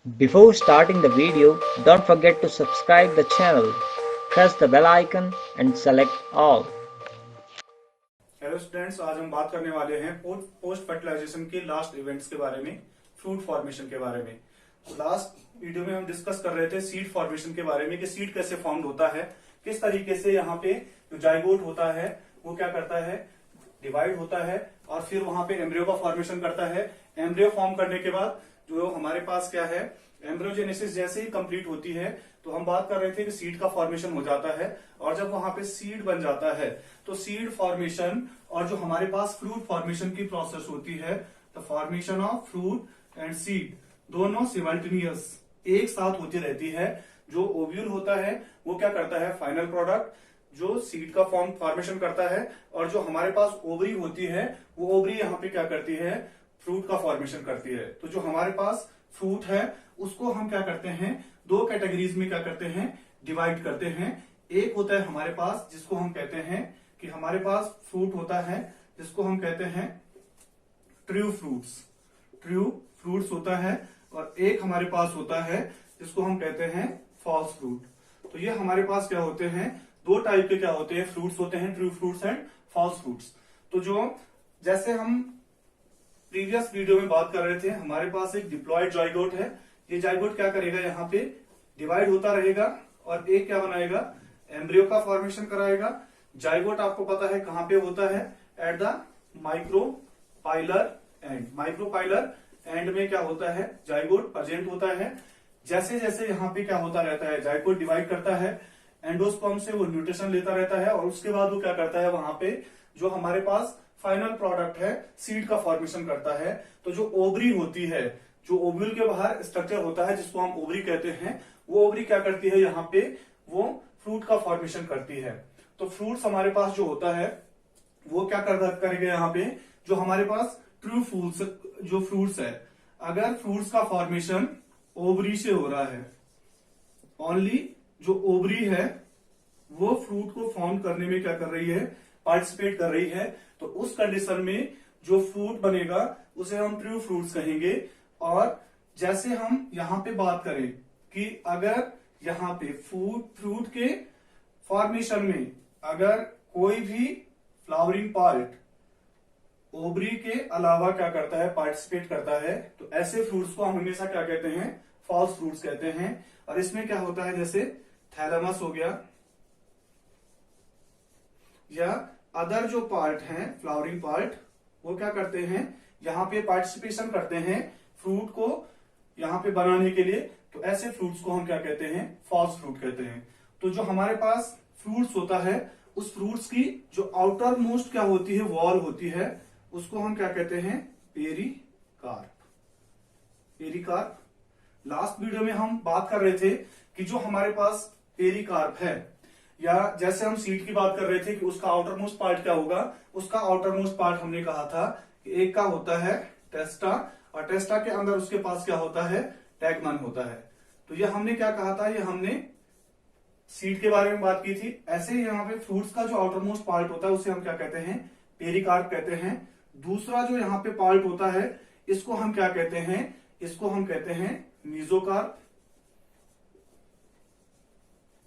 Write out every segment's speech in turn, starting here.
Before starting the video, don't forget to subscribe the channel, press the bell icon and select all. Hello students, आज हम बात करने वाले हैं post fertilisation के लास्ट इवेंट्स के बारे में, फ्रूट फॉर्मेशन के बारे में। तो लास्ट वीडियो में हम डिस्कस कर रहे थे सीड फॉर्मेशन के बारे में कि सीड कैसे फॉर्म होता है, किस तरीके से यहाँ पे जो जाइगोट होता है वो क्या करता है, डिवाइड होता है और फिर वहां पे एम्ब्रियो का फॉर्मेशन करता है। एम्ब्रियो फॉर्म करने के बाद जो हमारे पास क्या है, एम्ब्रियोजेनेसिस जैसे ही कंप्लीट होती है तो हम बात कर रहे थे कि सीड का फॉर्मेशन हो जाता है और जब वहां पे सीड बन जाता है तो सीड फॉर्मेशन और जो हमारे पास फ्रूट फॉर्मेशन की प्रोसेस होती है, the formation of fruit and seed दोनों सिमल्टेनियस एक साथ होती रहती है। जो ओव्यूल होता है वो क्या करता है, फाइनल प्रोडक्ट जो सीड का फॉर्मेशन करता है और जो हमारे पास ओवरी होती है वो ओवरी यहाँ पे क्या करती है, फ्रूट का फॉर्मेशन करती है। तो जो हमारे पास फ्रूट है उसको हम क्या करते हैं, दो कैटेगरीज में क्या करते हैं, डिवाइड करते हैं। एक होता है हमारे पास जिसको हम कहते हैं कि हमारे पास फ्रूट होता है जिसको हम कहते हैं ट्रू फ्रूट्स होता है, और एक हमारे पास होता है जिसको हम कहते हैं फॉल्स फ्रूट। तो ये हमारे पास क्या होते हैं, दो टाइप के क्या होते हैं, फ्रूट्स होते हैं, true fruits and false fruits. तो जो जैसे हम प्रीवियस वीडियो में बात कर रहे थे, हमारे पास एक डिप्लॉयड जाइगोट है। ये जाइगोट क्या करेगा, यहाँ पे डिवाइड होता रहेगा और एक क्या बनाएगा, एम्ब्रियो का फॉर्मेशन कराएगा। जाइगोट आपको पता है कहां पे होता है, at the micropylar and. Micropylar and में क्या होता है, जाइगोट प्रेजेंट होता है। जैसे जैसे यहाँ पे क्या होता रहता है, जाइगोट डिवाइड करता है, एंडोस्पर्म से वो न्यूट्रिशन लेता रहता है और उसके बाद वो क्या करता है, वहां पे जो हमारे पास फाइनल प्रोडक्ट है सीड का फॉर्मेशन करता है। तो जो ओवरी होती है, जो ओव्यूल के बाहर स्ट्रक्चर होता है जिसको हम ओवरी कहते हैं, वो ओवरी क्या करती है, यहाँ पे वो फ्रूट का फॉर्मेशन करती है। तो फ्रूट्स हमारे पास जो होता है वो क्या करेगा, यहाँ पे जो हमारे पास ट्रू फ्रूट्स जो फ्रूट्स है, अगर फ्रूट्स का फॉर्मेशन ओवरी से हो रहा है, ओनली जो ओवरी है वो फ्रूट को फॉर्म करने में क्या कर रही है, पार्टिसिपेट कर रही है, तो उस कंडीशन में जो फ्रूट बनेगा उसे हम ट्रू फ्रूट्स कहेंगे। और जैसे हम यहां पे बात करें कि अगर यहां पे फ्रूट के फॉर्मेशन में अगर कोई भी फ्लावरिंग पार्ट ओवरी के अलावा क्या करता है, पार्टिसिपेट करता है, तो ऐसे फ्रूट्स को हम हमेशा क्या कहते हैं, फॉल्स फ्रूट्स कहते हैं। और इसमें क्या होता है, जैसे थैलेमस हो गया या अदर जो पार्ट हैं फ्लावरिंग पार्ट, वो क्या करते हैं, यहाँ पे पार्टिसिपेशन करते हैं फ्रूट को यहाँ पे बनाने के लिए। तो ऐसे फ्रूट्स को हम क्या कहते हैं, फॉल्स फ्रूट कहते हैं। तो जो हमारे पास फ्रूट्स होता है उस फ्रूट्स की जो आउटर मोस्ट क्या होती है, वॉल होती है, उसको हम क्या कहते हैं, पेरिकार्प। लास्ट वीडियो में हम बात कर रहे थे कि जो हमारे पास पेरिकार्प है, या जैसे हम सीड की बात कर रहे थे कि उसका आउटर मोस्ट पार्ट क्या होगा, उसका आउटर मोस्ट पार्ट हमने कहा था कि एक का होता है टेस्टा, और टेस्टा के अंदर उसके पास क्या होता है, टैगमन होता है। तो ये हमने क्या कहा था, ये हमने सीड के बारे में बात की थी। ऐसे ही यहाँ पे फ्रूट्स का जो आउटर मोस्ट पार्ट होता है उसे हम क्या कहते हैं, पेरिकार्प कहते हैं। दूसरा जो यहाँ पे पार्ट होता है इसको हम क्या कहते हैं, इसको हम कहते हैं मीजोकार्प,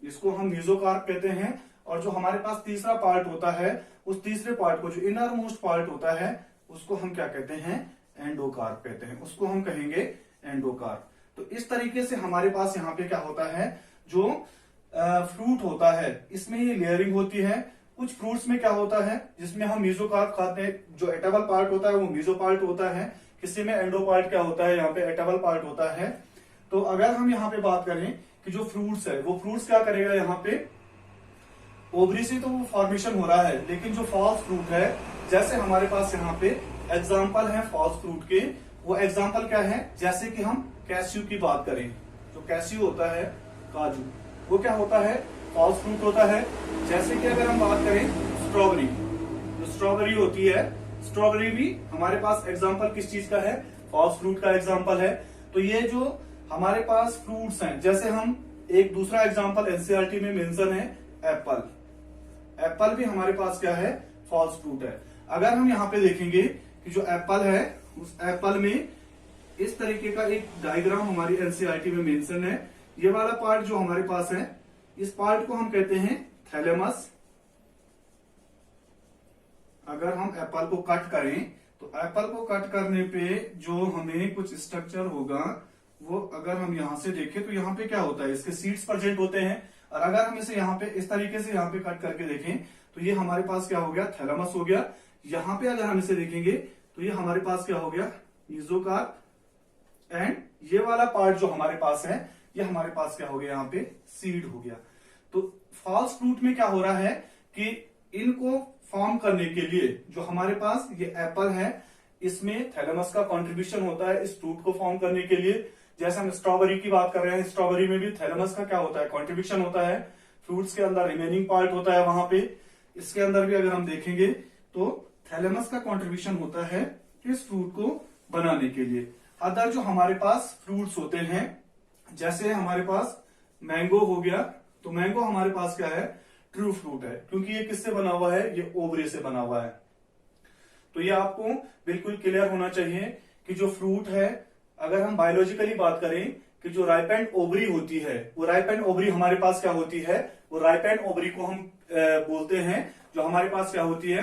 इसको हम मीजोकार्प कहते हैं। और जो हमारे पास तीसरा पार्ट होता है, उस तीसरे पार्ट को जो इनर मोस्ट पार्ट होता है उसको हम क्या कहते हैं, एंडोकार्प कहते हैं, उसको हम कहेंगे एंडोकार्प। तो इस तरीके से हमारे पास यहाँ पे क्या होता है, जो फ्रूट होता है इसमें ये लेयरिंग होती है। कुछ फ्रूट्स में क्या होता है जिसमें हम मीजोकार्प खाते हैं, जो एटेबल पार्ट होता है वो मीजो पार्ट होता है, किसी में एंडो पार्ट क्या होता है, यहाँ पे एटेबल पार्ट होता है। तो अगर हम यहाँ पे बात करें कि जो फ्रूट्स है वो फ्रूट्स क्या करेगा, यहाँ पे ओवरी से तो वो फॉर्मेशन हो रहा है, लेकिन जो फॉल्स फ्रूट है, जैसे हमारे पास यहाँ पे एग्जाम्पल है फॉल्स फ्रूट के, वो एग्जाम्पल क्या है, जैसे कि हम कैस्यू की बात करें, जो कैस्यू होता है, काजू, वो क्या होता है, फॉल्स फ्रूट होता है। जैसे कि अगर हम बात करें स्ट्रॉबेरी, जो स्ट्रॉबेरी होती है, स्ट्रॉबेरी भी हमारे पास एग्जाम्पल किस चीज का है, फॉल्स फ्रूट का एग्जाम्पल है। तो ये जो हमारे पास फ्रूट्स हैं, जैसे हम एक दूसरा एग्जाम्पल एनसीईआरटी में मेंशन है एप्पल, एप्पल भी हमारे पास क्या है, फॉल्स फ्रूट है। अगर हम यहाँ पे देखेंगे कि जो एप्पल है उस एप्पल में इस तरीके का एक डायग्राम हमारी एनसीईआरटी में मेंशन है। ये वाला पार्ट जो हमारे पास है, इस पार्ट को हम कहते हैं थैलेमस। अगर हम एप्पल को कट करें तो एप्पल को कट करने पे जो हमें कुछ स्ट्रक्चर होगा, वो अगर हम यहां से देखें तो यहाँ पे क्या होता है, इसके सीड्स प्रेजेंट होते हैं। और अगर हम इसे यहाँ पे इस तरीके से यहाँ पे कट करके देखें तो ये हमारे पास क्या हो गया, थैलेमस हो गया। यहाँ पे अगर हम इसे देखेंगे तो ये हमारे पास क्या हो गया, मेसोकार्प। एंड ये वाला पार्ट जो हमारे पास है, ये हमारे पास क्या हो गया, यहाँ पे सीड हो गया। तो फॉल्स फ्रूट में क्या हो रहा है कि इनको फॉर्म करने के लिए जो हमारे पास ये एप्पल है, इसमें थैलेमस का कंट्रीब्यूशन होता है इस फ्रूट को फॉर्म करने के लिए। जैसे हम स्ट्रॉबेरी की बात कर रहे हैं, स्ट्रॉबेरी में भी थैलेमस का क्या होता है, कंट्रीब्यूशन होता है। फ्रूट्स के अंदर रिमेनिंग पार्ट होता है वहां पे, इसके अंदर भी अगर हम देखेंगे तो थैलेमस का कंट्रीब्यूशन होता है इस फ्रूट को बनाने के लिए। अदर जो हमारे पास फ्रूट्स होते हैं, जैसे हमारे पास मैंगो हो गया, तो मैंगो हमारे पास क्या है, ट्रू फ्रूट है, क्योंकि ये किससे बना हुआ है, ये ओवरी से बना हुआ है। तो ये आपको बिल्कुल क्लियर होना चाहिए कि जो फ्रूट है, अगर हम बायोलॉजिकली बात करें कि जो राइपेंड ओवरी होती है, वो राइपेंड ओवरी हमारे पास क्या होती है, वो राइपेंड ओवरी को हम बोलते हैं। जो हमारे पास क्या होती है,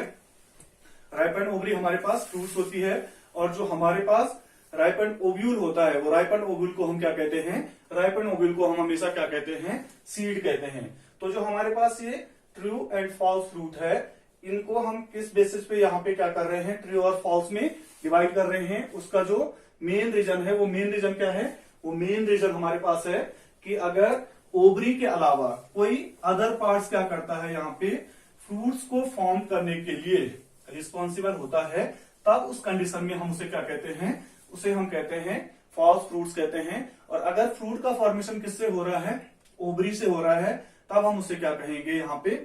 राइपेंड ओवरी हमारे पास फ्रूट्स होती है। और जो हमारे पास राइपेंड ओव्यूल होता है, वो राइपेंड ओव्यूल को हम क्या कहते हैं, राइपेंड ओव्यूल को हम हमेशा क्या कहते हैं, सीड कहते हैं। तो जो हमारे पास ये ट्रू एंड फॉल्स फ्रूट है, इनको हम किस बेसिस पे यहाँ पे क्या कर रहे हैं, ट्रू और फॉल्स में डिवाइड कर रहे हैं। उसका जो मेन रीजन है, वो मेन रीजन क्या है, वो मेन रीजन हमारे पास है कि अगर ओवरी के अलावा कोई अदर पार्ट्स क्या करता है, यहाँ पे फ्रूट्स को फॉर्म करने के लिए रिस्पॉन्सिबल होता है, तब उस कंडीशन में हम उसे क्या कहते हैं, उसे हम कहते हैं फॉल्स फ्रूट्स कहते हैं। और अगर फ्रूट का फॉर्मेशन किससे हो रहा है, ओवरी से हो रहा है, तब हम उसे क्या कहेंगे, यहाँ पे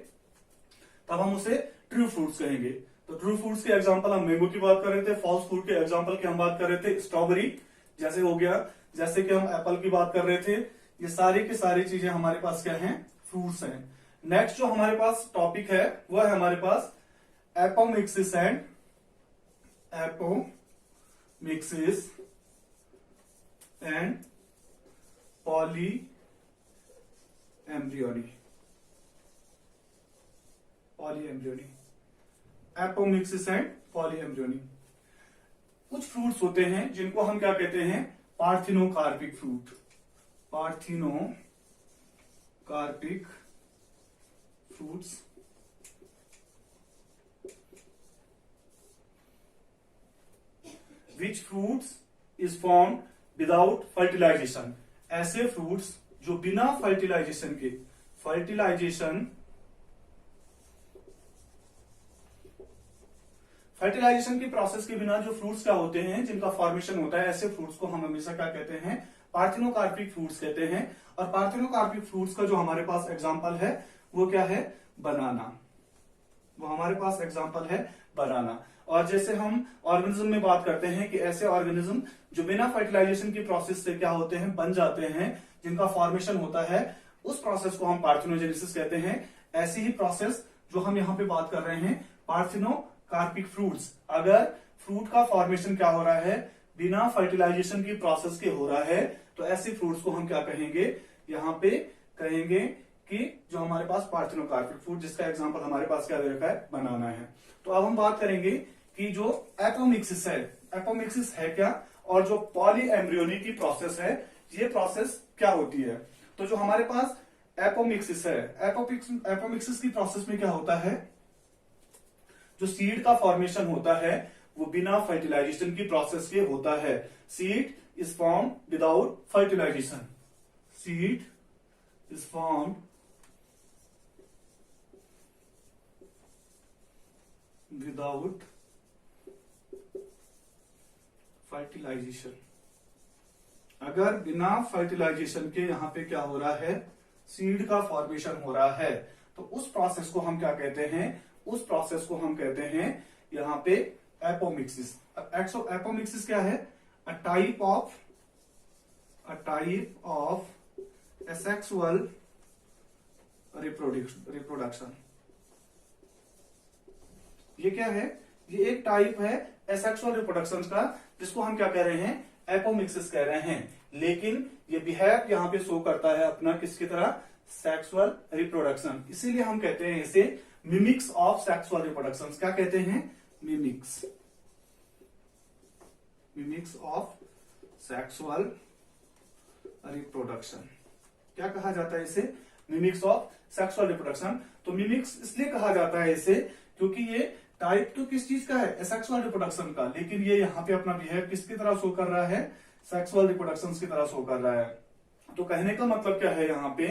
तब हम उसे ट्रू फ्रूट्स कहेंगे। तो ट्रू फ्रूट्स के एग्जांपल हम मैंगो की बात कर रहे थे, फॉल्स फ्रूट के एग्जांपल की हम बात कर रहे थे स्ट्रॉबेरी जैसे हो गया, जैसे कि हम एप्पल की बात कर रहे थे। ये सारी की सारी चीजें हमारे पास क्या हैं, फ्रूट्स हैं। नेक्स्ट जो हमारे पास टॉपिक है वो है हमारे पास apomixis and polyembryony. Apomixis and polyembryony. कुछ फ्रूट्स होते हैं जिनको हम क्या कहते हैं, parthenocarpic fruit. Parthenocarpic fruits. Which fruits is form without fertilization. ऐसे फ्रूट्स जो बिना फर्टिलाइजेशन के, फर्टिलाइजेशन की प्रोसेस के बिना जो फ्रूट्स क्या होते हैं, जिनका फॉर्मेशन होता है, ऐसे फ्रूट्स को हम हमेशा क्या कहते हैं, पार्थिनोकार्पिक फ्रूट्स कहते हैं। और पार्थिनोकार्पिक फ्रूट्स का जो हमारे पास एग्जांपल है वो क्या है, बनाना। वो हमारे पास एग्जांपल है बनाना। और जैसे हम ऑर्गेनिज्म में बात करते हैं कि ऐसे ऑर्गेनिज्म जो बिना फर्टिलाइजेशन की प्रोसेस से क्या होते हैं, बन जाते हैं, जिनका फॉर्मेशन होता है, उस प्रोसेस को हम पार्थिनोजेनेसिस कहते हैं। ऐसी ही प्रोसेस जो हम यहाँ पे बात कर रहे हैं, पार्थिनोकार्पिक फ्रूट्स। अगर फ्रूट का फॉर्मेशन क्या हो रहा है, बिना फर्टिलाइजेशन की प्रोसेस के हो रहा है, तो ऐसी फ्रूट्स को हम क्या कहेंगे, यहाँ पे कहेंगे कि जो हमारे पास पार्थिनोकार्पिक फ्रूट, जिसका एग्जांपल हमारे पास क्या दे रखा है, बनाना है। तो अब हम बात करेंगे कि जो एपोमिक्सिस है, एपोमिक्सिस है क्या, और जो पॉली एम्ब्रियोनी की प्रोसेस है, ये प्रोसेस क्या होती है। तो जो हमारे पास एपोमिक्सिस है, एपोमिक्सिस की प्रोसेस में क्या होता है, जो सीड का फॉर्मेशन होता है वो बिना फर्टिलाइजेशन की प्रोसेस के होता है। Seed is form without fertilisation. Seed is form without fertilisation. अगर बिना फर्टिलाइजेशन के यहां पे क्या हो रहा है, सीड का फॉर्मेशन हो रहा है, तो उस प्रोसेस को हम क्या कहते हैं, उस प्रोसेस को हम कहते हैं यहां पे एपोमिक्सिस। एपोमिक्सिस क्या है, a type of asexual reproduction. ये क्या है, ये एक टाइप है एसेक्सुअल रिप्रोडक्शन का, जिसको हम क्या कह रहे हैं, एपोमिक्सिस कह रहे हैं, लेकिन ये बिहेव यहाँ पे शो करता है अपना किसकी तरह, सेक्सुअल रिप्रोडक्शन। इसीलिए हम कहते हैं इसे मिमिक्स ऑफ सेक्सुअल रिप्रोडक्शन। क्या कहते हैं, mimics, mimics of sexual reproduction. क्या कहा जाता है इसे, मिमिक्स ऑफ सेक्सुअल रिप्रोडक्शन। तो मिमिक्स इसलिए कहा जाता है इसे क्योंकि ये टाइप तो किस चीज का है, सेक्सुअल रिप्रोडक्शन का, लेकिन ये यहाँ पे अपना बिहेव किसकी तरह शो कर रहा है, सेक्सुअल रिप्रोडक्शन की तरह शो कर रहा है। तो कहने का मतलब क्या है यहाँ पे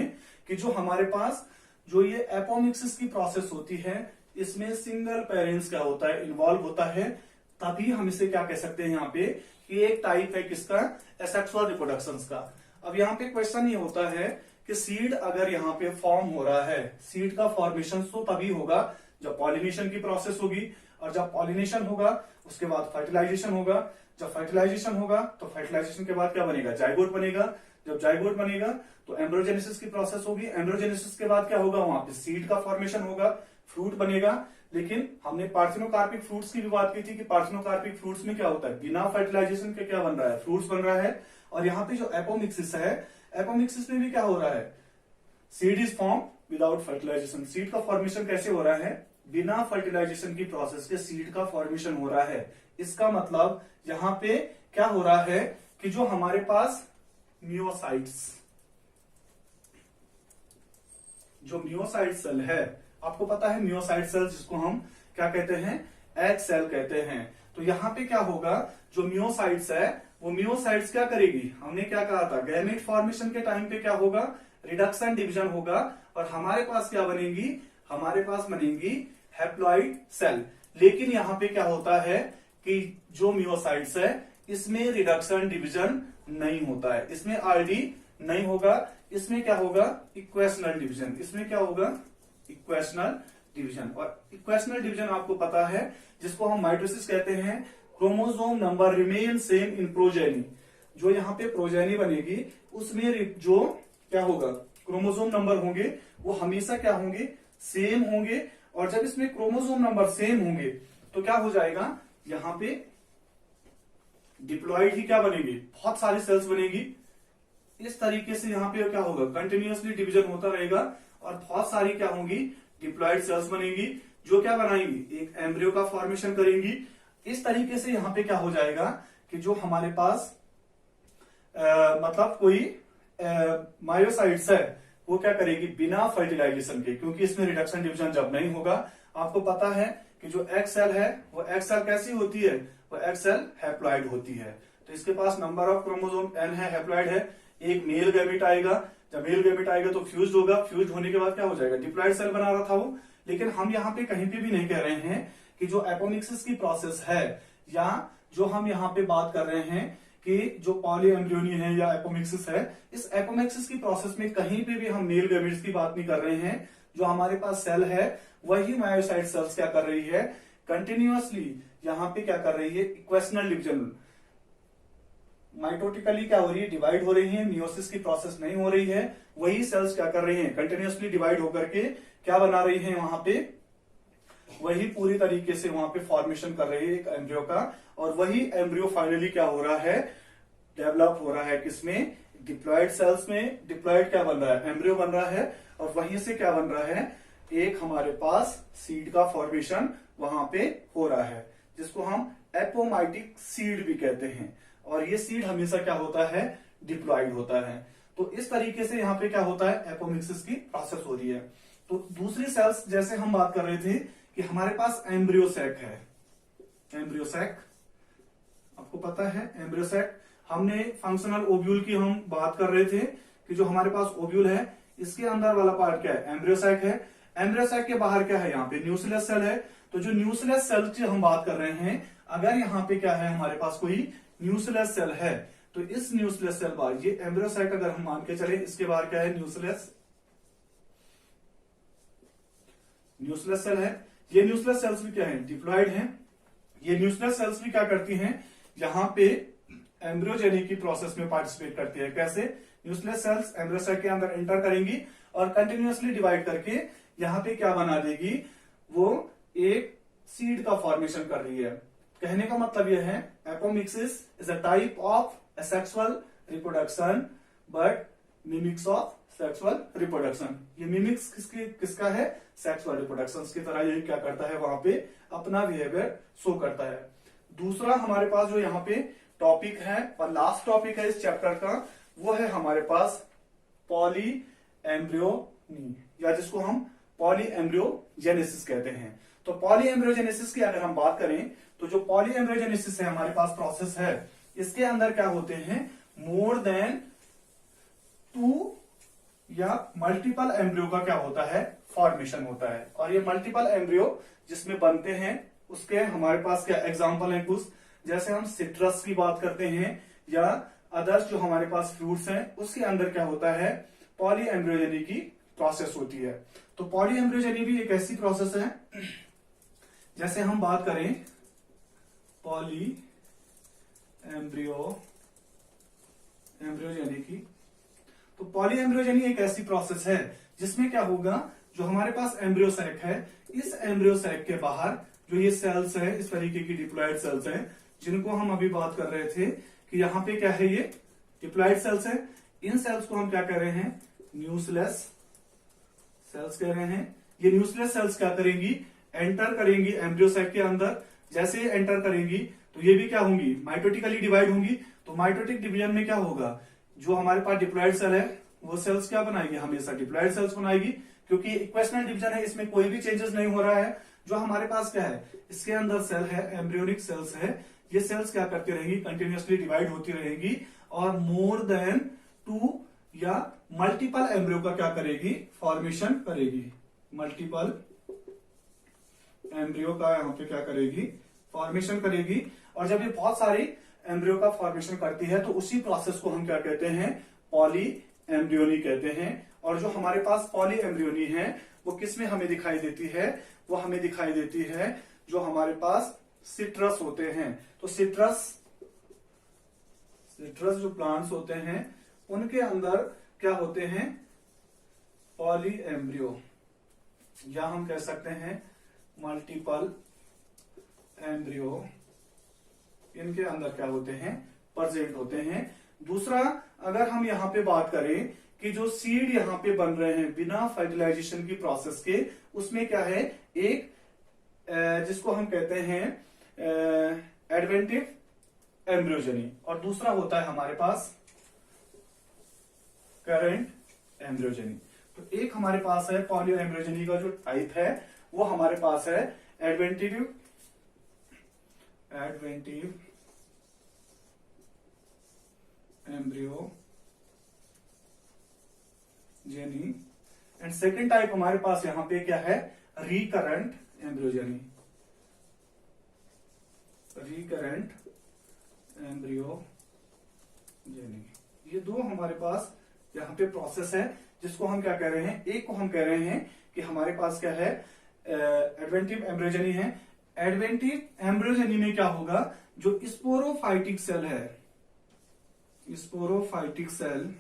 कि जो हमारे पास जो ये एपोमिक्सिस की प्रोसेस होती है, इसमें सिंगल पेरेंट्स क्या होता है, इन्वॉल्व होता है, तभी हम इसे क्या कह सकते हैं यहाँ पे कि एक टाइप है किसका, एसेक्सुअल रिप्रोडक्शन का। अब यहाँ पे क्वेश्चन ये होता है कि सीड अगर यहाँ पे फॉर्म हो रहा है, सीड का फॉर्मेशन तो तभी होगा जब पॉलिनेशन की प्रोसेस होगी, और जब पॉलिनेशन होगा उसके बाद फर्टिलाइजेशन होगा, जब फर्टिलाइजेशन होगा तो फर्टिलाइजेशन के बाद क्या बनेगा, जाइगोट बनेगा, जब जाइगोट बनेगा तो एम्ब्रोजेनेसिस की प्रोसेस होगी, एम्ब्रोजेनेसिस के बाद क्या होगा, वहां पे सीड का फॉर्मेशन होगा, फ्रूट बनेगा। लेकिन हमने पार्थिनोकार्पिक फ्रूट्स की भी बात की थी कि पार्थिनोकार्पिक फ्रूट्स में क्या होता है, बिना फर्टिलाइजेशन के क्या बन रहा है, फ्रूट्स बन रहा है। और यहाँ पे जो एपोमिक्सिस है, एपोमिक्सिस में भी क्या हो रहा है, seed is form without fertilisation. Seed का फॉर्मेशन कैसे हो रहा है, बिना फर्टिलाइजेशन की प्रोसेस के सीड का फॉर्मेशन हो रहा है। इसका मतलब यहाँ पे क्या हो रहा है कि जो हमारे पास मियोसाइट्स, जो मियोसाइट सेल है, आपको पता है मियोसाइट सेल जिसको हम क्या कहते हैं, एग सेल कहते हैं। तो यहाँ पे क्या होगा, जो मियोसाइट्स है वो मियोसाइट्स क्या करेगी, हमने क्या कहा था, गैमेट फॉर्मेशन के टाइम पे क्या होगा, रिडक्शन डिवीजन होगा, और हमारे पास क्या बनेगी, हमारे पास बनेगी हैप्लॉइड सेल। लेकिन यहाँ पे क्या होता है कि जो मियोसाइट्स है इसमें रिडक्शन डिवीजन नहीं होता है, इसमें आरडी नहीं होगा, इसमें क्या होगा, इक्वेशनल डिवीजन। इसमें क्या होगा, इक्वेशनल डिवीजन। और इक्वेशनल डिवीजन आपको पता है जिसको हम माइटोसिस कहते हैं, chromosome number remain same in progeny. जो यहाँ पे प्रोजेनी बनेगी उसमें जो क्या होगा, क्रोमोसोम नंबर होंगे वो हमेशा क्या होंगे, सेम होंगे। और जब इसमें क्रोमोसोम नंबर सेम होंगे तो क्या हो जाएगा, यहाँ पे डिप्लॉइड ही क्या बनेगी, बहुत सारी सेल्स बनेगी। इस तरीके से यहाँ पे क्या होगा, कंटिन्यूअसली डिवीजन होता रहेगा और बहुत सारी क्या होंगी, डिप्लॉइड सेल्स बनेगी, जो क्या बनाएंगी, एक एम्ब्रियो का फॉर्मेशन करेंगी। इस तरीके से यहाँ पे क्या हो जाएगा कि जो हमारे पास मतलब कोई मायोसाइट्स है वो क्या करेगी, बिना फर्टिलाइजेशन के, क्योंकि इसमें रिडक्शन डिवीजन जब नहीं होगा। आपको पता है कि जो एग सेल है वो एग सेल कैसी होती है, वो एग सेल हैप्लॉइड होती है। तो इसके पास नंबर ऑफ क्रोमोसोम n है, हैप्लॉइड है। एक मेल गैमेट आएगा, जब मेल गैमेट आएगा तो फ्यूज्ड होगा, फ्यूज्ड होने के बाद क्या हो जाएगा, डिप्लॉइड सेल बना रहा था वो। लेकिन हम यहाँ पे कहीं पे भी नहीं कह रहे हैं कि जो एपोमिक्सिस की प्रोसेस है, या जो हम यहाँ पे बात कर रहे हैं कि जो पॉली एम्ब्रियोनी है या एपोमिक्सिस है, इस एपोमिक्सिस की प्रोसेस में कहीं पे भी हम मेल गैमेट्स की बात नहीं कर रहे हैं। जो हमारे पास सेल है वही मायोसाइट सेल्स क्या कर रही है, कंटिन्यूअसली यहाँ पे क्या कर रही है, इक्वेशनल डिवीजन, माइटोटिकली क्या हो रही है, डिवाइड हो रही है, मियोसिस की प्रोसेस नहीं हो रही है। वही सेल्स क्या कर रही हैं, कंटिन्यूअसली डिवाइड होकर के क्या बना रही हैं, वहां पे वही पूरी तरीके से वहां पे फॉर्मेशन कर रही है एक एम्ब्रियो का। और वही एम्ब्रियो फाइनली क्या हो रहा है, डेवलप हो रहा है किसमें, डिप्लॉइड सेल्स में। डिप्लॉइड क्या बन रहा है, एम्ब्रियो बन रहा है, और वहीं से क्या बन रहा है, एक हमारे पास सीड का फॉर्मेशन वहां पे हो रहा है, जिसको हम एपोमाइटिक सीड भी कहते हैं। और ये सीड हमेशा क्या होता है, डिप्लॉइड होता है। तो इस तरीके से यहाँ पे क्या होता है, एपोमिक्सिस की प्रोसेस हो रही है। तो दूसरी सेल्स जैसे हम बात कर रहे थे कि हमारे पास एम्ब्रियोसैक है, एम्ब्रियोसैक आपको पता है, एम्ब्रियोसैक। हमने फंक्शनल ओव्यूल की हम बात कर रहे थे कि जो हमारे पास ओव्यूल है इसके अंदर वाला पार्ट क्या है, एम्ब्रियोसैक है। एम्ब्रियोसैक के बाहर क्या है, यहाँ पे न्यूक्लियस सेल है। तो जो न्यूक्लियस सेल की हम बात कर रहे हैं, अगर यहाँ पे क्या है, हमारे पास कोई न्यूक्लियस सेल है, तो इस न्यूक्लियस सेल बाहर, ये एम्ब्रियोसैक अगर हम मान के चले, इसके बाहर क्या है, न्यूक्लियस सेल है। ये न्यूक्लियस सेल्स भी क्या है, डिप्लॉइड हैं। ये न्यूक्लियस सेल्स भी क्या करती हैं, यहाँ पे एम्ब्रियोजेनी की प्रोसेस में पार्टिसिपेट करती है। कैसे, न्यूक्लियस सेल्स एम्ब्रियोसैक के अंदर एंटर करेंगी और कंटिन्यूअसली डिवाइड करके यहाँ पे क्या बना देगी, वो एक सीड का फॉर्मेशन कर रही है। कहने का मतलब यह है, apomixis is a type of asexual reproduction but mimics of sexual reproduction। ये मिमिक्स किसका है? सेक्सुअल रिप्रोडक्शन की तरह ये क्या करता है, वहां पे अपना बिहेवियर शो करता है। दूसरा हमारे पास जो यहाँ पे टॉपिक है और लास्ट टॉपिक है इस चैप्टर का, वो है हमारे पास पॉली एम्ब्रियोनी, या जिसको हम पॉली एम्ब्रियोजेनेसिस कहते हैं। तो पॉली एम्ब्रियोजेनेसिस की अगर हम बात करें तो जो पॉली एम्ब्रियोजेनेसिस है हमारे पास प्रोसेस है, इसके अंदर क्या होते हैं, मोर देन 2 या मल्टीपल एम्ब्रियो का क्या होता है, फॉर्मेशन होता है। और ये मल्टीपल एम्ब्रियो जिसमें बनते हैं उसके हमारे पास क्या एग्जांपल है कुछ, जैसे हम सिट्रस की बात करते हैं या अदर्स जो हमारे पास फ्रूट्स हैं, उसके अंदर क्या होता है, पॉली एम्ब्रियोजेनी की प्रोसेस होती है। तो पॉली एम्ब्रियोजेनी भी एक ऐसी प्रोसेस है, जैसे हम बात करें पॉली एम्ब्रियोजेनी की, तो पॉली एम्ब्रियोजेनी एक ऐसी प्रोसेस है जिसमें क्या होगा, जो हमारे पास एम्ब्रियो सैक है, इस एम्ब्रियो सैक के बाहर जो ये सेल्स है, इस तरीके की डिप्लॉयड सेल्स हैं, जिनको हम अभी बात कर रहे थे कि यहाँ पे क्या है, ये डिप्लॉयड सेल्स है। इन सेल्स को हम क्या कह रहे हैं, न्यूक्लियस सेल्स कह रहे हैं। ये न्यूक्लियस सेल्स क्या करेंगी, एंटर करेंगी एम्ब्रियो सैक के अंदर। जैसे ये एंटर करेंगी तो ये भी क्या होंगी, माइटोटिकली डिवाइड होंगी। तो माइटोटिक डिवीजन में क्या होगा, जो हमारे पास डिप्लॉयड सेल है वो सेल्स क्या बनाएगी, हमेशा डिप्लॉयड सेल्स बनाएगी, क्योंकि इक्वेशनल डिवीजन है, इसमें कोई भी चेंजेस नहीं हो रहा है। जो हमारे पास क्या है, इसके अंदर सेल है, एम्ब्रियोनिक सेल्स है, ये सेल्स क्या करती रहेंगी, कंटिन्यूअसली डिवाइड होती रहेंगी और मोर देन 2 या मल्टीपल एम्ब्रियो का क्या करेगी, फॉर्मेशन करेगी। मल्टीपल एम्ब्रियो का यहाँ पे क्या करेगी, फॉर्मेशन करेगी। और जब ये बहुत सारी एम्ब्रियो का फॉर्मेशन करती है तो उसी प्रोसेस को हम क्या कहते हैं, पॉली एम्ब्रियोनी कहते हैं। और जो हमारे पास पॉली एम्ब्रियोनी है वो किसमें हमें दिखाई देती है, वो हमें दिखाई देती है जो हमारे पास सिट्रस होते हैं। तो सिट्रस जो प्लांट्स होते हैं उनके अंदर क्या होते हैं, पॉली एम्ब्रियो, या हम कह सकते हैं मल्टीपल एम्ब्रियो, इनके अंदर क्या होते हैं, प्रेजेंट होते हैं। दूसरा, अगर हम यहां पे बात करें कि जो सीड यहां पे बन रहे हैं बिना फर्टिलाइजेशन की प्रोसेस के, उसमें क्या है, एक जिसको हम कहते हैं एडवेंटिव एम्ब्रियोजेनी, और दूसरा होता है हमारे पास करंट एम्ब्रियोजेनी। तो एक हमारे पास है पॉली एम्ब्रियोजेनी का जो टाइप है वो हमारे पास है adventive embryogeny, and second type हमारे पास यहां पे क्या है, रिकरेंट एम्ब्रियोजेनी। ये दो हमारे पास यहाँ पे प्रोसेस है, जिसको हम क्या कह रहे हैं, एक को हम कह रहे हैं कि हमारे पास क्या है, एडवेंटिव एम्ब्रियोजेनी है। एडवेंटिव एम्ब्रियोजेनी में क्या होगा, जो स्पोरोफाइटिक सेल है, स्पोरोफाइटिक सेल,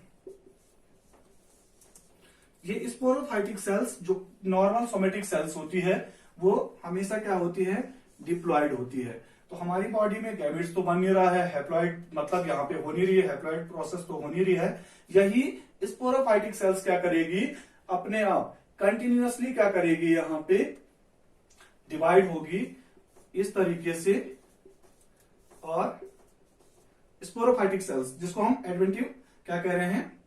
ये स्पोरोफाइटिक सेल्स जो नॉर्मल सोमेटिक सेल्स होती है वो हमेशा क्या होती है, डिप्लॉयड होती है। तो हमारी बॉडी में गैमेट्स तो बन नहीं रहा है, हैप्लॉइड मतलब यहाँ पे हो नहीं रही है, हैप्लॉइड प्रोसेस तो हो नहीं रही है। यही स्पोरोफाइटिक सेल्स क्या करेगी, अपने आप कंटिन्यूअसली क्या करेगी, यहाँ पे डिवाइड होगी इस तरीके से। और स्पोरोफाइटिक सेल्स जिसको हम एडवेंटिव क्या कह रहे हैं,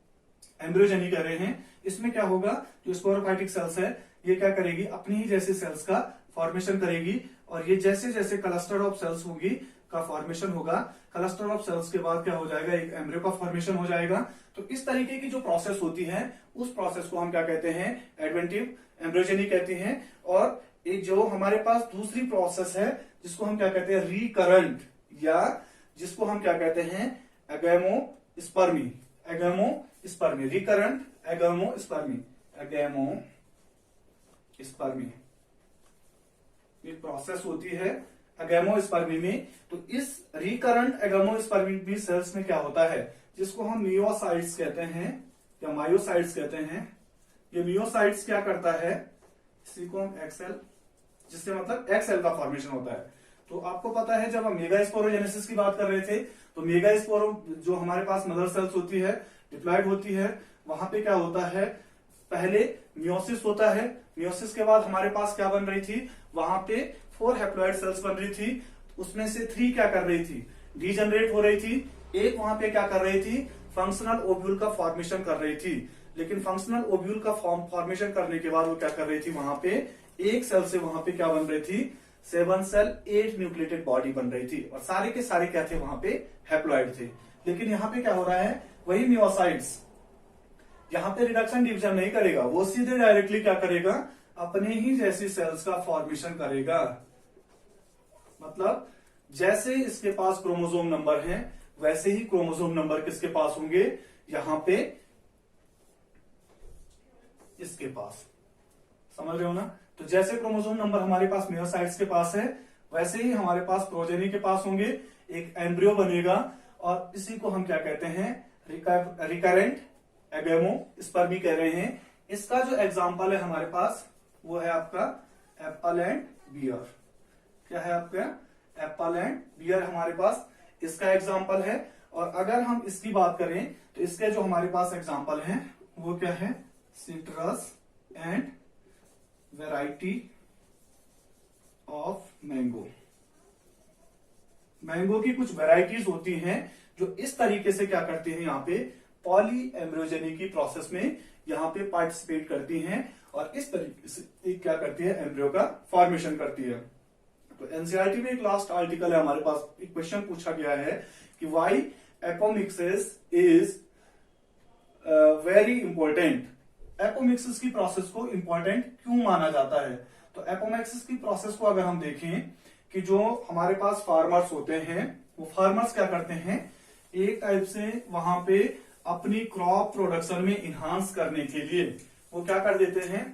एम्ब्रियोजेनी कह रहे हैं, इसमें क्या होगा, जो स्पोरोफाइटिक सेल्स है ये क्या करेगी, अपनी ही जैसे सेल्स का फॉर्मेशन करेगी। और ये जैसे जैसे क्लस्टर ऑफ सेल्स होगी का फॉर्मेशन होगा, क्लस्टर ऑफ सेल्स के बाद क्या हो जाएगा, एक एम्ब्रियो का फॉर्मेशन हो जाएगा। तो इस तरीके की जो प्रोसेस होती है उस प्रोसेस को हम क्या कहते हैं, एडवेंटिव एम्ब्रियोजेनी कहते हैं। और एक जो हमारे पास दूसरी प्रोसेस है जिसको हम क्या कहते हैं, रिकरेंट, या जिसको हम क्या कहते हैं, एगैमोस्पर्मी, रिकरेंट एगैमोस्पर्मी, ये प्रोसेस होती है एगैमोस्पर्मी में। तो इस रिकरेंट एगैमोस्पर्मी सेल्स में क्या होता है, जिसको हम मियोसाइट्स कहते हैं या मायोसाइट्स कहते हैं। ये मियोसाइट्स क्या करता है, इसी को हम एक्सेल, जिससे मतलब एक्सेल का फॉर्मेशन होता है। तो आपको पता है जब हम मेगास्पोरोजेनेसिस की बात कर रहे थे तो मेगास्पोरो जो हमारे पास मदर सेल्स होती है, डिप्लॉयड होती है, वहां पे क्या होता है, पहले मियोसिस होता है। मियोसिस के बाद हमारे पास क्या बन रही थी, वहां पे 4 हैप्लॉयड सेल्स बन रही थी। उसमें से 3 क्या कर रही थी, डीजनरेट हो रही थी। एक वहां पे क्या कर रही थी, फंक्शनल ओव्यूल का फॉर्मेशन कर रही थी। लेकिन फंक्शनल ओव्यूल का फॉर्मेशन करने के बाद वो क्या कर रही थी, वहां पे एक सेल से वहां पे क्या बन रही थी, 7 सेल 8 न्यूक्लिएटेड बॉडी बन रही थी। और सारे के सारे क्या थे, वहां पे हैप्लॉयड थे। लेकिन यहाँ पे क्या हो रहा है, वही मियोसाइट्स यहाँ पे रिडक्शन डिवीजन नहीं करेगा, वो सीधे डायरेक्टली क्या करेगा, अपने ही जैसी सेल्स का फॉर्मेशन करेगा। मतलब जैसे इसके पास क्रोमोसोम नंबर है वैसे ही क्रोमोसोम नंबर किसके पास होंगे, यहां पे इसके पास। समझ रहे हो ना। तो जैसे क्रोमोसोम नंबर हमारे पास मियोसाइट्स के पास है वैसे ही हमारे पास प्रोजेनी के पास होंगे। एक एम्ब्रियो बनेगा और इसी को हम क्या कहते हैं, रिकरेंट एगेमो स्पर्मी कह रहे हैं। इसका जो एग्जाम्पल है हमारे पास वो है आपका एप्पल एंड बियर। क्या है आपका, एप्पल एंड बियर हमारे पास इसका एग्जाम्पल है। और अगर हम इसकी बात करें तो इसके जो हमारे पास एग्जाम्पल हैं वो क्या है, citrus and variety of mango. Mango की कुछ वैरायटीज होती हैं जो इस तरीके से क्या करती हैं, यहाँ पे पॉली एम्ब्रियोजेनी की प्रोसेस में यहाँ पे पार्टिसिपेट करती हैं और इस तरीके से क्या करती है, एम्ब्रियो का फॉर्मेशन करती है। तो एनसीईआरटी में एक लास्ट आर्टिकल है हमारे पास, एक क्वेश्चन पूछा गया है कि why apomixis is very important. Apomixis की प्रोसेस को इंपॉर्टेंट क्यों माना जाता है। तो एपोमिक्सिस की प्रोसेस को अगर हम देखें कि जो हमारे पास फार्मर्स होते हैं वो फार्मर्स क्या करते हैं, एक टाइप से वहां पे अपनी क्रॉप प्रोडक्शन में इन्हांस करने के लिए वो क्या कर देते हैं,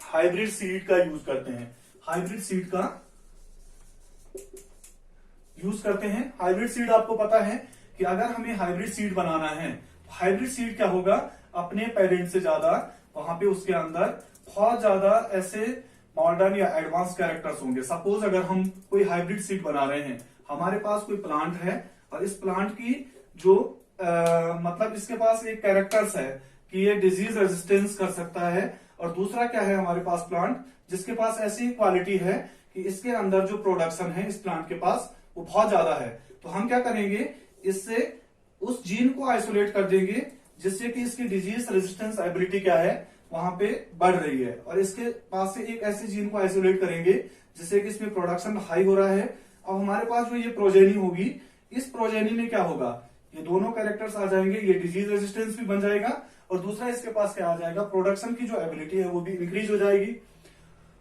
हाइब्रिड सीड का यूज करते हैं। हाइब्रिड सीड का यूज करते हैं। हाइब्रिड सीड आपको पता है कि अगर हमें हाइब्रिड सीड बनाना है तो हाइब्रिड सीड क्या होगा, अपने पेरेंट से ज्यादा वहां पे उसके अंदर बहुत ज्यादा ऐसे मॉडर्न या एडवांस कैरेक्टर्स होंगे। सपोज अगर हम कोई हाइब्रिड सीड बना रहे हैं, हमारे पास कोई प्लांट है और इस प्लांट की जो मतलब इसके पास एक कैरेक्टर्स है कि ये डिजीज रेजिस्टेंस कर सकता है। और दूसरा क्या है हमारे पास प्लांट जिसके पास ऐसी क्वालिटी है कि इसके अंदर जो प्रोडक्शन है इस प्लांट के पास वो बहुत ज्यादा है। तो हम क्या करेंगे, इससे उस जीन को आइसोलेट कर देंगे जिससे कि इसकी डिजीज रेजिस्टेंस एबिलिटी क्या है वहां पे बढ़ रही है। और इसके पास से एक ऐसे जीन को आइसोलेट करेंगे जिससे कि इसमें प्रोडक्शन हाई हो रहा है। अब हमारे पास जो ये प्रोजेनी होगी, इस प्रोजेनी में क्या होगा, ये दोनों कैरेक्टर्स आ जाएंगे, ये डिजीज रेजिस्टेंस भी बन जाएगा और दूसरा इसके पास क्या आ जाएगा, प्रोडक्शन की जो एबिलिटी है वो भी इंक्रीज हो जाएगी।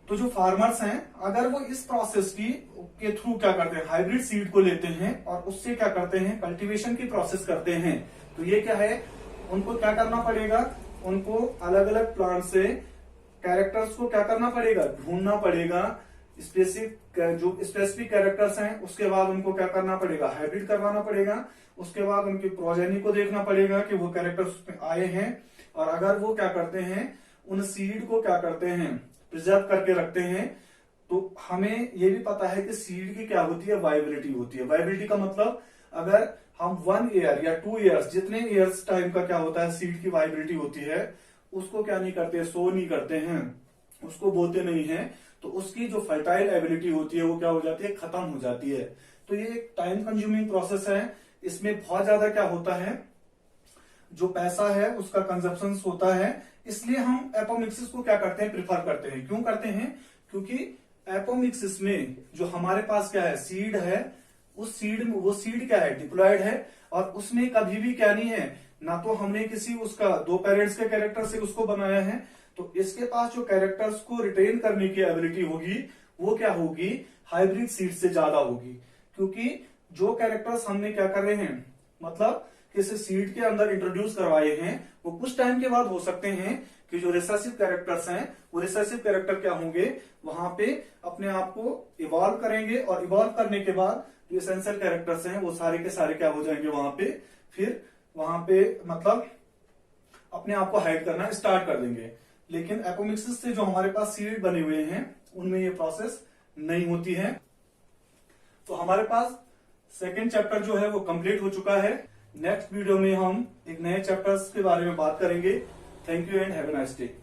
तो जो फार्मर्स हैं अगर वो इस प्रोसेस की के थ्रू क्या करते हैं, हाइब्रिड सीड को लेते हैं और उससे क्या करते हैं, कल्टीवेशन की प्रोसेस करते हैं। तो ये क्या है, उनको क्या करना पड़ेगा, उनको अलग अलग प्लांट से कैरेक्टर्स को क्या करना पड़ेगा, ढूंढना पड़ेगा। स्पेसिफिक कैरेक्टर्स हैं उसके बाद उनको क्या करना पड़ेगा, हाइब्रिड करवाना पड़ेगा। उसके बाद उनकी प्रोजेनी को देखना पड़ेगा कि वो कैरेक्टर्स उसमें आए हैं। और अगर वो क्या करते हैं, उन सीड को क्या करते हैं, प्रिजर्व करके रखते हैं। तो हमें ये भी पता है कि सीड की क्या होती है, वाइबिलिटी होती है। वाइबिलिटी का मतलब अगर हम 1 ईयर या 2 ईयर्स जितने ईयर्स टाइम का क्या होता है सीड की वाइबिलिटी होती है, उसको क्या नहीं करते, सो नहीं करते हैं, उसको बोते नहीं है, तो उसकी जो फर्टाइल एबिलिटी होती है वो क्या हो जाती है, खत्म हो जाती है। तो ये एक टाइम कंज्यूमिंग प्रोसेस है। इसमें बहुत ज्यादा क्या होता है, जो पैसा है उसका कंजप्शन होता है। इसलिए हम एपोमिक्सिस को क्या करते हैं, प्रिफर करते हैं। क्यों करते हैं, क्योंकि एपोमिक्सिस में जो हमारे पास क्या है, सीड है, उस सीड में वो सीड क्या है, डिप्लॉयड है। और उसमें कभी भी क्या नहीं है, ना तो हमने किसी उसका 2 पेरेंट्स के कैरेक्टर से उसको बनाया है। तो इसके पास जो कैरेक्टर्स को रिटेन करने की एबिलिटी होगी वो क्या होगी, हाइब्रिड सीड से ज्यादा होगी। क्योंकि जो कैरेक्टर्स हमने क्या कर रहे हैं, मतलब किसी सीड के अंदर इंट्रोड्यूस करवाए हैं, वो कुछ टाइम के बाद हो सकते हैं कि जो रिसेसिव कैरेक्टर्स हैं वो रिसेसिव कैरेक्टर क्या होंगे, वहां पे अपने आप को इवॉल्व करेंगे। और इवॉल्व करने के बाद जो एसेंशियल कैरेक्टर्स हैं वो सारे के सारे क्या हो जाएंगे, वहां पे फिर वहां पे मतलब अपने आप को हाइड करना स्टार्ट कर देंगे। लेकिन एपोमिक्सिस से जो हमारे पास सीड बने हुए हैं उनमें ये प्रोसेस नहीं होती है। तो हमारे पास सेकेंड चैप्टर जो है वो कंप्लीट हो चुका है। नेक्स्ट वीडियो में हम एक नए चैप्टर्स के बारे में बात करेंगे। Thank you and have a nice day.